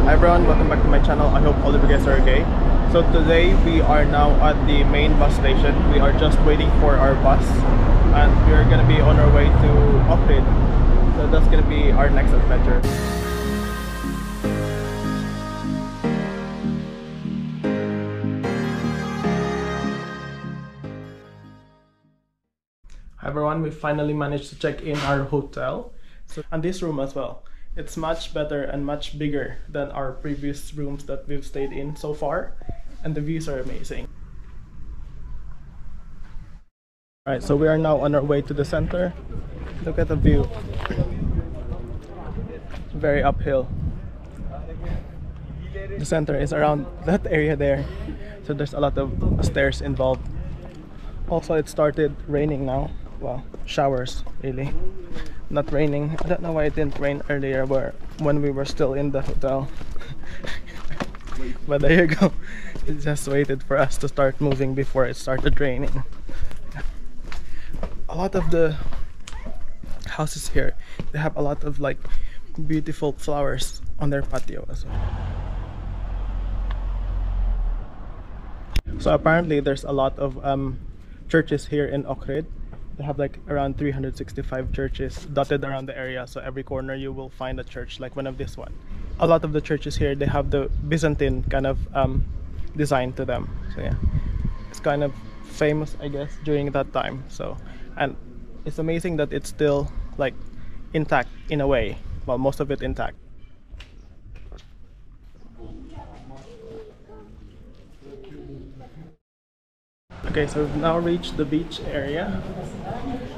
Hi everyone, welcome back to my channel. I hope all of you guys are okay. So today we are now at the main bus station. We are just waiting for our bus and we are going to be on our way to Ohrid. So that's going to be our next adventure. Hi everyone, we finally managed to check in our hotel. And this room as well. It's much better and much bigger than our previous rooms that we've stayed in so far, and the views are amazing. Alright, so we are now on our way to the center. Look at the view. Very uphill. The center is around that area there, so there's a lot of stairs involved. Also, it started raining now. Well, showers really. Not raining. I don't know why it didn't rain earlier when we were still in the hotel. But there you go. It just waited for us to start moving before it started raining. A lot of the houses here, they have a lot of like beautiful flowers on their patio as well. So apparently there's a lot of churches here in Ohrid. They have like around 365 churches dotted around the area, so every corner you will find a church like one of this one. A lot of the churches here, they have the Byzantine kind of design to them. So yeah, it's kind of famous, I guess, during that time. So, and it's amazing that it's still like intact in a way. Well, most of it intact. Okay, so we've now reached the beach area,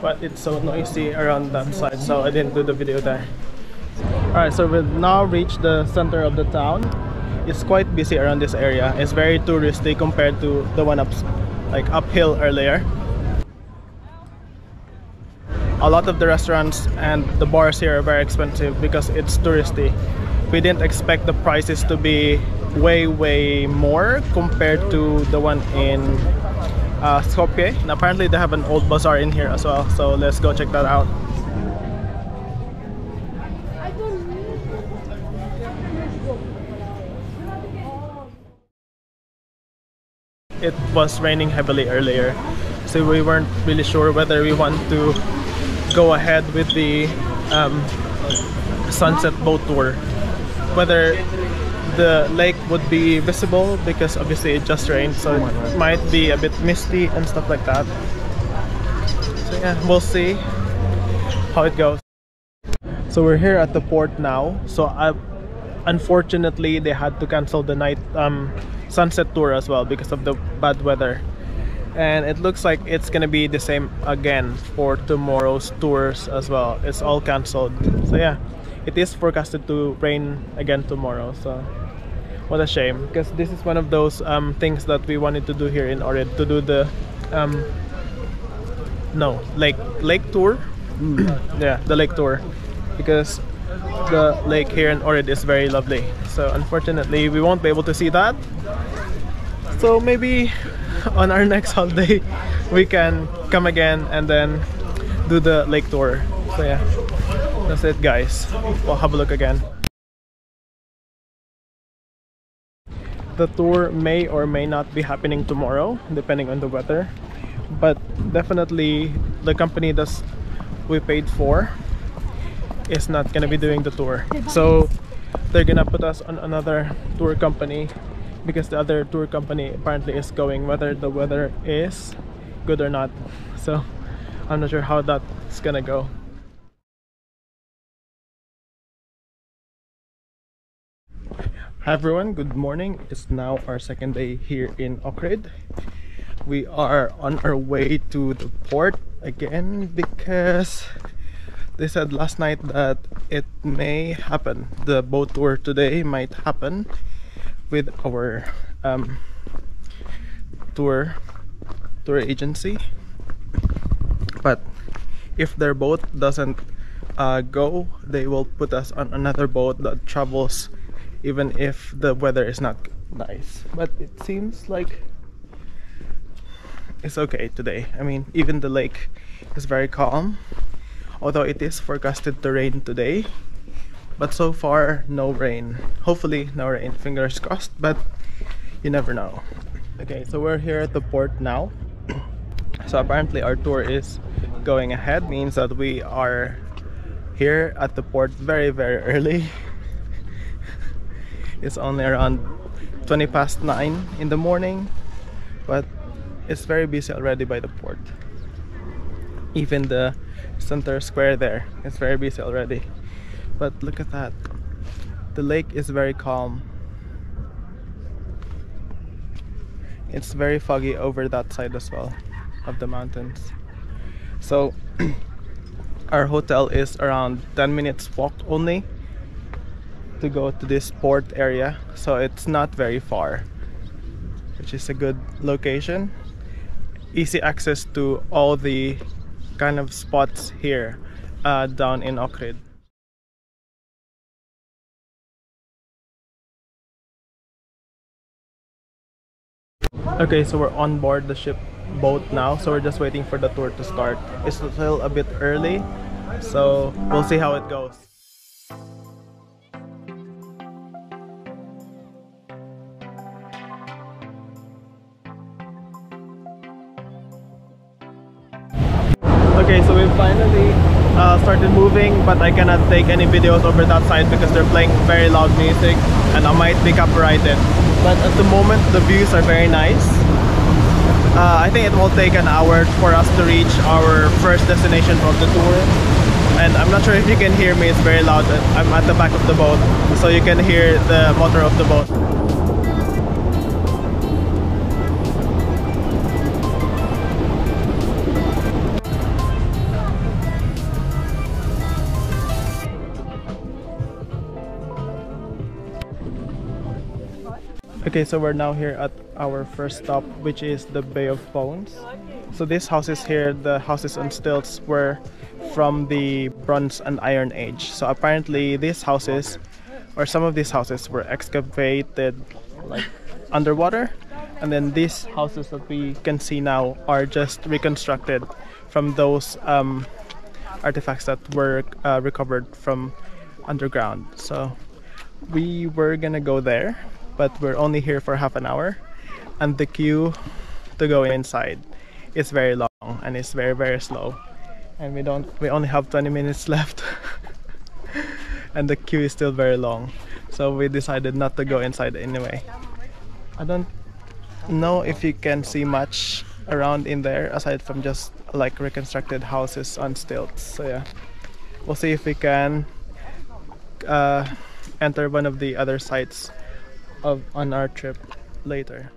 but it's so noisy around that side, so I didn't do the video there. Alright, so we've now reached the center of the town. It's quite busy around this area. It's very touristy compared to the one uphill earlier. A lot of the restaurants and the bars here are very expensive because it's touristy. We didn't expect the prices to be way more compared to the one in Skopje. And apparently they have an old bazaar in here as well, so let's go check that out. It was raining heavily earlier, so we weren't really sure whether we want to go ahead with the sunset boat tour, whether the lake would be visible because obviously it just rained, so it might be a bit misty and stuff like that. So yeah, we'll see how it goes. So we're here at the port now. So unfortunately they had to cancel the night sunset tour as well because of the bad weather, and it looks like it's gonna be the same again for tomorrow's tours as well. It's all cancelled. So yeah, it is forecasted to rain again tomorrow, so what a shame, because this is one of those things that we wanted to do here in Ohrid, to do the lake tour. Yeah, the lake tour, because the lake here in Ohrid is very lovely. So unfortunately we won't be able to see that, so maybe on our next holiday we can come again and then do the lake tour. So yeah, that's it guys. We'll have a look again. The tour may or may not be happening tomorrow depending on the weather, but definitely the company that we paid for is not gonna be doing the tour, so they're gonna put us on another tour company, because the other tour company apparently is going whether the weather is good or not. So I'm not sure how that's gonna go. Hi everyone, good morning. It's now our second day here in Ohrid. We are on our way to the port again because they said last night that it may happen. The boat tour today might happen with our tour agency, but if their boat doesn't go, they will put us on another boat that travels even if the weather is not nice. But it seems like it's okay today. I mean, even the lake is very calm, although it is forecasted to rain today. But so far, no rain. Hopefully, no rain. Fingers crossed, but you never know. Okay, so we're here at the port now. So apparently our tour is going ahead, means that we are here at the port very early. It's only around 9:20 in the morning, but it's very busy already by the port. Even the center square there is very busy already. But look at that, the lake is very calm. It's very foggy over that side as well of the mountains. So our hotel is around 10 minutes walk only to go to this port area, so it's not very far, which is a good location. Easy access to all the kind of spots here down in Ohrid. Okay, so we're on board the ship boat now, so we're just waiting for the tour to start. It's still a bit early, so we'll see how it goes. Okay, so we finally started moving, but I cannot take any videos over that side because they're playing very loud music and I might be copyrighted. But at the moment, the views are very nice. I think it will take an hour for us to reach our first destination of the tour. And I'm not sure if you can hear me, it's very loud. I'm at the back of the boat, so you can hear the motor of the boat. Okay, so we're now here at our first stop, which is the Bay of Bones. So these houses here, the houses on stilts, were from the Bronze and Iron Age. So apparently these houses, or some of these houses, were excavated like underwater, and then these houses that we can see now are just reconstructed from those artifacts that were recovered from underground. So we were gonna go there, but we're only here for half an hour, and the queue to go inside is very long and it's very slow, and we only have 20 minutes left and the queue is still very long, so we decided not to go inside anyway. I don't know if you can see much around in there aside from just like reconstructed houses on stilts. So yeah, we'll see if we can enter one of the other sites on our trip later.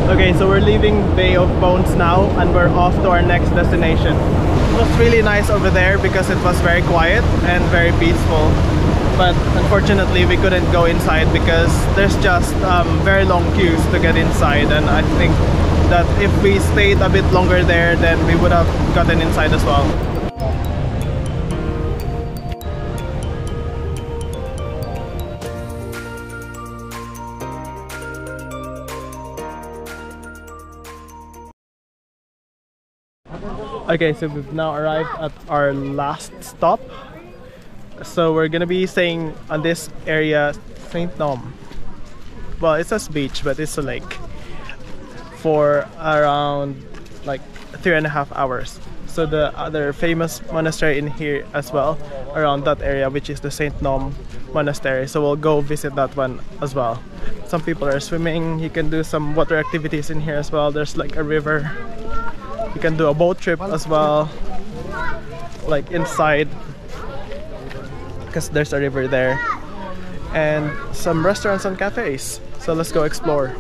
Okay, so we're leaving Bay of Bones now and we're off to our next destination. It was really nice over there because it was very quiet and very peaceful, but unfortunately we couldn't go inside because there's just very long queues to get inside, and I think that if we stayed a bit longer there, then we would have gotten inside as well. Okay, so we've now arrived at our last stop. So we're gonna be staying on this area, St Naum. Well, it says beach, but it's a lake, for around like 3.5 hours. So the other famous monastery in here as well, around that area, which is the St Naum Monastery. So we'll go visit that one as well. Some people are swimming. You can do some water activities in here as well. There's like a river. You can do a boat trip as well, like inside, because there's a river there, and some restaurants and cafes. So let's go explore.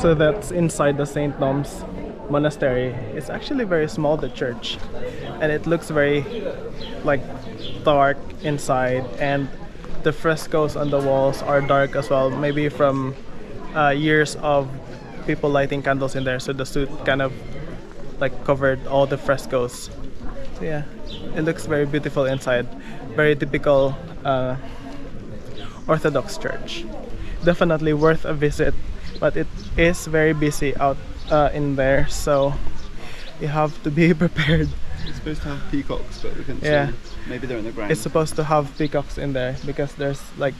So that's inside the St Naum's Monastery. It's actually very small, the church, and it looks very like dark inside, and the frescoes on the walls are dark as well, maybe from years of people lighting candles in there, so the soot kind of like covered all the frescoes. So yeah, it looks very beautiful inside. Very typical Orthodox church. Definitely worth a visit, but it is very busy out in there, so you have to be prepared. It's supposed to have peacocks, but we couldn't Yeah. see. Maybe they're in the ground. It's supposed to have peacocks in there because there's like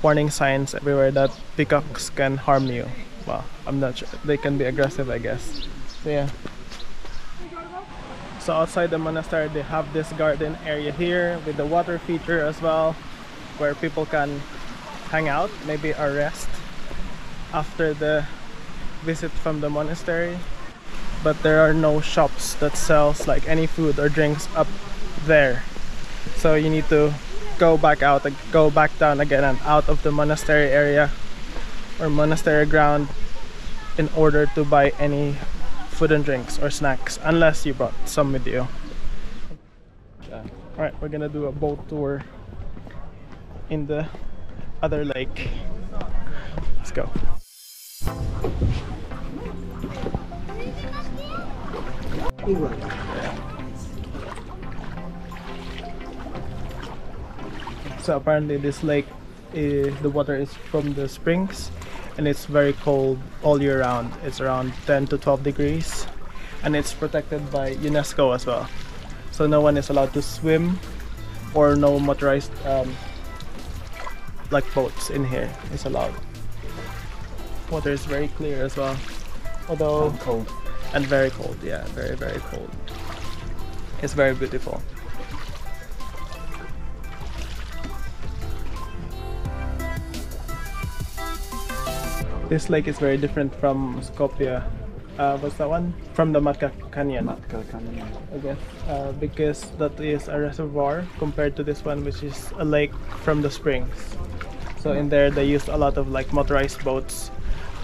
warning signs everywhere that peacocks can harm you. Well, I'm not sure. They can be aggressive, I guess. So yeah. So outside the monastery, they have this garden area here with the water feature as well, where people can hang out, maybe a rest after the visit from the monastery. But there are no shops that sells like any food or drinks up there, so you need to go back out, go back down again and out of the monastery area or monastery ground in order to buy any food and drinks or snacks, unless you brought some with you. Alright, we're gonna do a boat tour in the other lake. Let's go. So apparently this lake, the water is from the springs, and it's very cold all year round. It's around 10 to 12 degrees, and it's protected by UNESCO as well. So no one is allowed to swim, or no motorized like boats in here is allowed. Water is very clear as well, although cold. And very cold, yeah, very cold. It's very beautiful. This lake is very different from Skopje. What's that one? From the Matka Canyon. Matka Canyon. I guess, because that is a reservoir compared to this one, which is a lake from the springs. So in there they use a lot of like motorized boats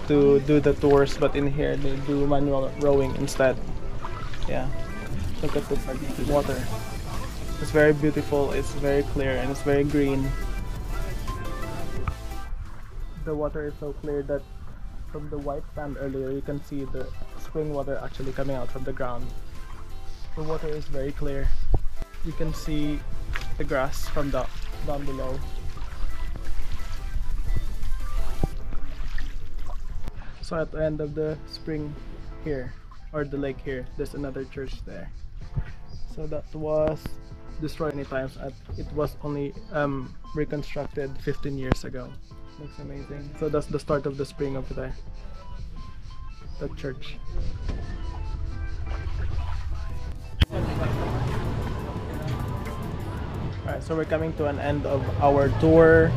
to do the tours, but in here they do manual rowing instead. Yeah, look at the water. It's very beautiful, it's very clear, and it's very green. The water is so clear that from the white sand earlier you can see the spring water actually coming out from the ground. The water is very clear. You can see the grass from down below. So at the end of the spring here, or the lake here, there's another church there. So that was destroyed many times. It was only reconstructed 15 years ago. Looks amazing. So that's the start of the spring over there. That church. Alright, so we're coming to an end of our tour.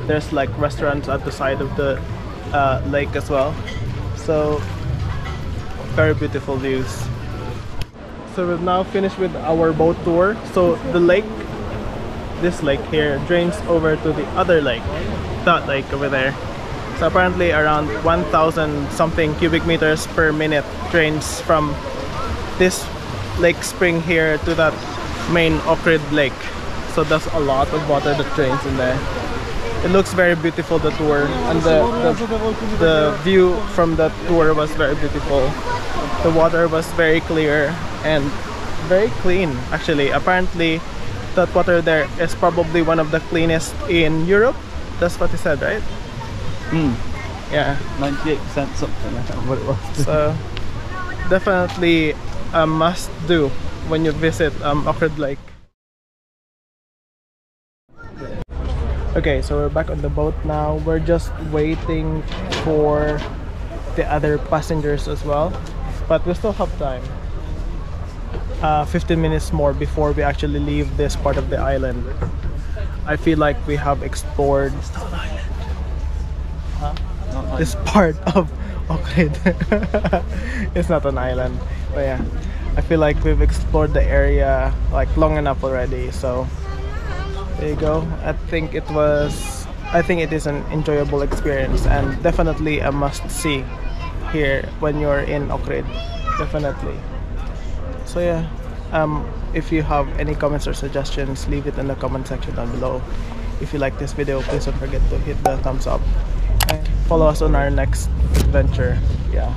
There's like restaurants at the side of the lake as well. So very beautiful views. So we've now finished with our boat tour. So the lake, this lake here, drains over to the other lake, that lake over there. So apparently around 1,000 something cubic meters per minute drains from this lake spring here to that main Ohrid lake. So that's a lot of water that drains in there. It looks very beautiful, the tour, and the view from the tour was very beautiful. The water was very clear and very clean actually. Apparently that water there is probably one of the cleanest in Europe. That's what he said, right? Yeah, 98% something, I don't know what it was. so definitely a must do when you visit Ohrid Lake. Okay, so we're back on the boat now. We're just waiting for the other passengers as well, but we still have time. 15 minutes more before we actually leave this part of the island. I feel like we have explored this part of Ohrid. It's not an island, but yeah, I feel like we've explored the area like long enough already. So there you go. I think it is an enjoyable experience and definitely a must see here when you're in Ohrid, definitely. So yeah, if you have any comments or suggestions, leave it in the comment section down below. If you like this video, please don't forget to hit the thumbs up and follow us on our next adventure. Yeah,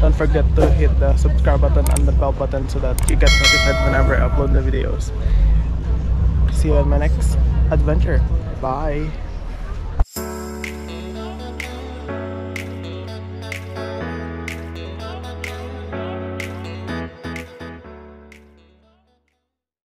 don't forget to hit the subscribe button and the bell button so that you get notified whenever I upload the videos. See you in my next adventure. Bye.